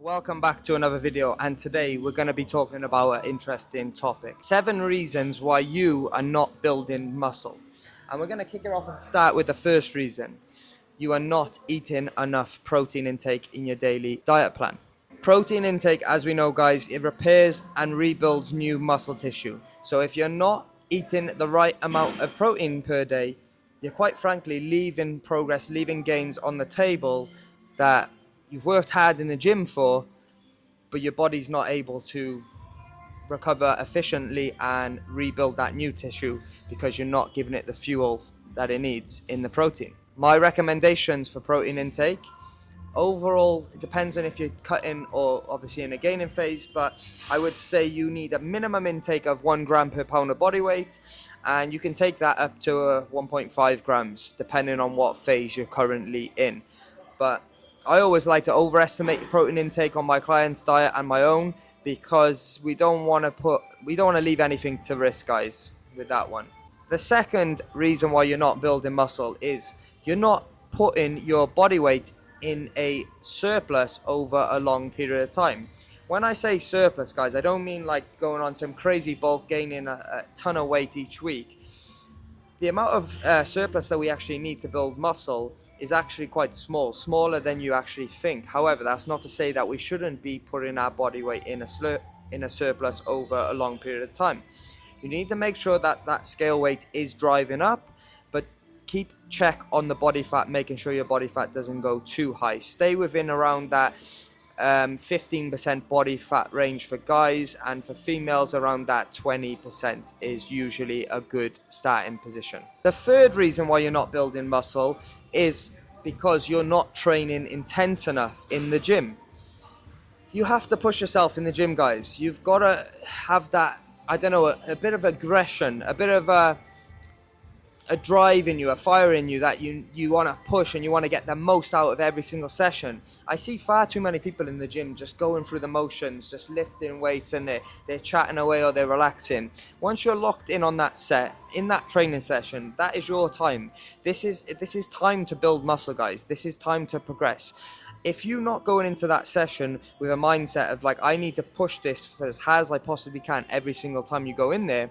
Welcome back to another video, and today we're going to be talking about an interesting topic. 7 reasons why you are not building muscle. And we're going to kick it off and start with the first reason. You are not eating enough protein intake in your daily diet plan. Protein intake, as we know guys, it repairs and rebuilds new muscle tissue. So if you're not eating the right amount of protein per day, you're quite frankly leaving progress, leaving gains on the table that you've worked hard in the gym for, but your body's not able to recover efficiently and rebuild that new tissue because you're not giving it the fuel that it needs in the protein. My recommendations for protein intake: overall, it depends on if you're cutting or obviously in a gaining phase, but I would say you need a minimum intake of 1 gram per pound of body weight, and you can take that up to 1.5 grams depending on what phase you're currently in. But I always like to overestimate the protein intake on my client's diet and my own, because we don't want to leave anything to risk, guys, with that one. The second reason why you're not building muscle is you're not putting your body weight in a surplus over a long period of time. When I say surplus, guys, I don't mean like going on some crazy bulk, gaining a ton of weight each week. The amount of surplus that we actually need to build muscle is actually quite small, smaller than you actually think. However, that's not to say that we shouldn't be putting our body weight in a surplus over a long period of time. You need to make sure that that scale weight is driving up, but keep check on the body fat, making sure your body fat doesn't go too high. Stay within around that 15% body fat range for guys, and for females around that 20% is usually a good starting position. The third reason why you're not building muscle is because you're not training intense enough in the gym. You have to push yourself in the gym, guys. You've got to have that, I don't know, a bit of aggression, a bit of a drive in you, a fire in you, that you want to push and you want to get the most out of every single session. I see far too many people in the gym just going through the motions, just lifting weights, and they're chatting away or they're relaxing. Once you're locked in on that set, in that training session, that is your time. This is time to build muscle, guys. This is time to progress. If you're not going into that session with a mindset of like, I need to push this for as hard as I possibly can every single time you go in there,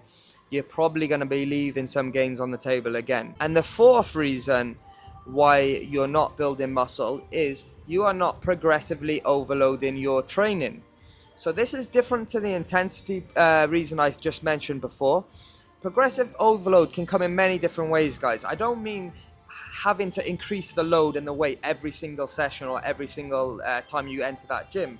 you're probably going to be leaving some gains on the table again. And the fourth reason why you're not building muscle is you are not progressively overloading your training. So this is different to the intensity reason I just mentioned before. Progressive overload can come in many different ways, guys. I don't mean having to increase the load and the weight every single session or every single time you enter that gym.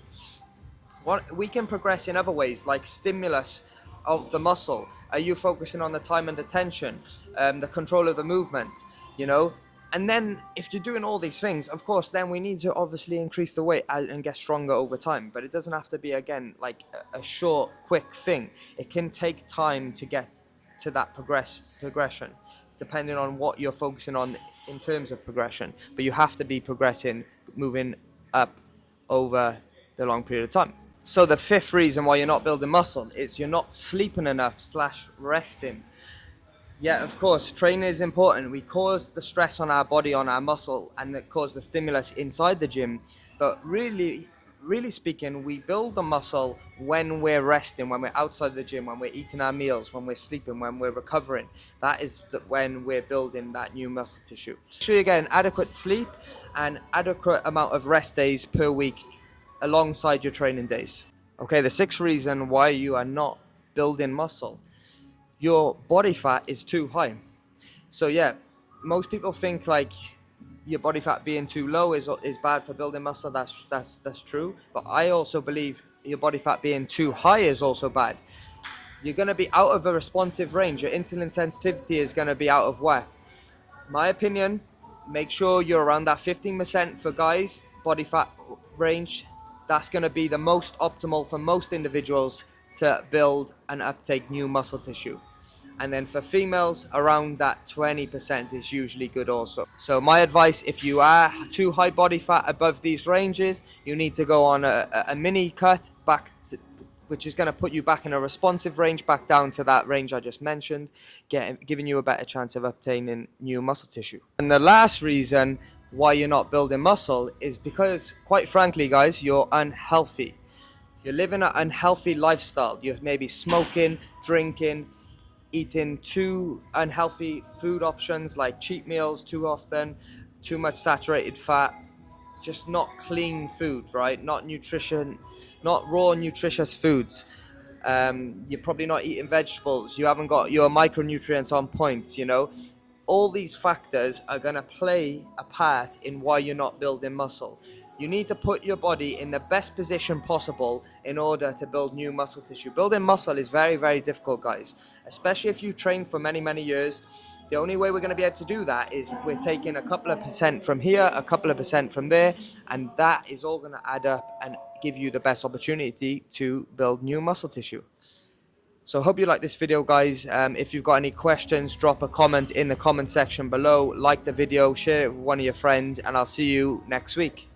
We can progress in other ways, like stimulus of the muscle. Are you focusing on the time and attention, the control of the movement, and then if you're doing all these things, of course, then we need to obviously increase the weight and get stronger over time. But it doesn't have to be, again, like a short, quick thing. It can take time to get to that progression, depending on what you're focusing on in terms of progression. But you have to be progressing, moving up over the long period of time. So the fifth reason why you're not building muscle is you're not sleeping enough / resting. Yeah, of course, training is important. We cause the stress on our body, on our muscle, and it causes the stimulus inside the gym. But really speaking, we build the muscle when we're resting, when we're outside the gym, when we're eating our meals, when we're sleeping, when we're recovering. That is when we're building that new muscle tissue. Make sure you're getting adequate sleep and adequate amount of rest days per week alongside your training days. Okay, the sixth reason why you are not building muscle: your body fat is too high. So yeah, most people think like your body fat being too low is bad for building muscle. That's true, but I also believe your body fat being too high is also bad. You're going to be out of a responsive range. Your insulin sensitivity is going to be out of whack. My opinion, make sure you're around that 15% for guys body fat range. That's going to be the most optimal for most individuals to build and uptake new muscle tissue. And then for females, around that 20% is usually good also. So my advice, if you are too high body fat above these ranges, you need to go on a mini cut back to, which is going to put you back in a responsive range, back down to that range I just mentioned, giving you a better chance of obtaining new muscle tissue. And the last reason why you're not building muscle is because, quite frankly, guys, you're unhealthy. You're living an unhealthy lifestyle. You're maybe smoking, drinking, eating too unhealthy food options like cheat meals too often, too much saturated fat, just not clean food, right? Not nutrition, not raw nutritious foods. You're probably not eating vegetables. You haven't got your micronutrients on point, you know. All these factors are going to play a part in why you're not building muscle. You need to put your body in the best position possible in order to build new muscle tissue. Building muscle is very, very difficult, guys, especially if you train for many, many years. The only way we're going to be able to do that is we're taking a couple of percent from here, a couple of percent from there, and that is all going to add up and give you the best opportunity to build new muscle tissue. So I hope you like this video, guys. If you've got any questions, drop a comment in the comment section below, like the video, share it with one of your friends, and I'll see you next week.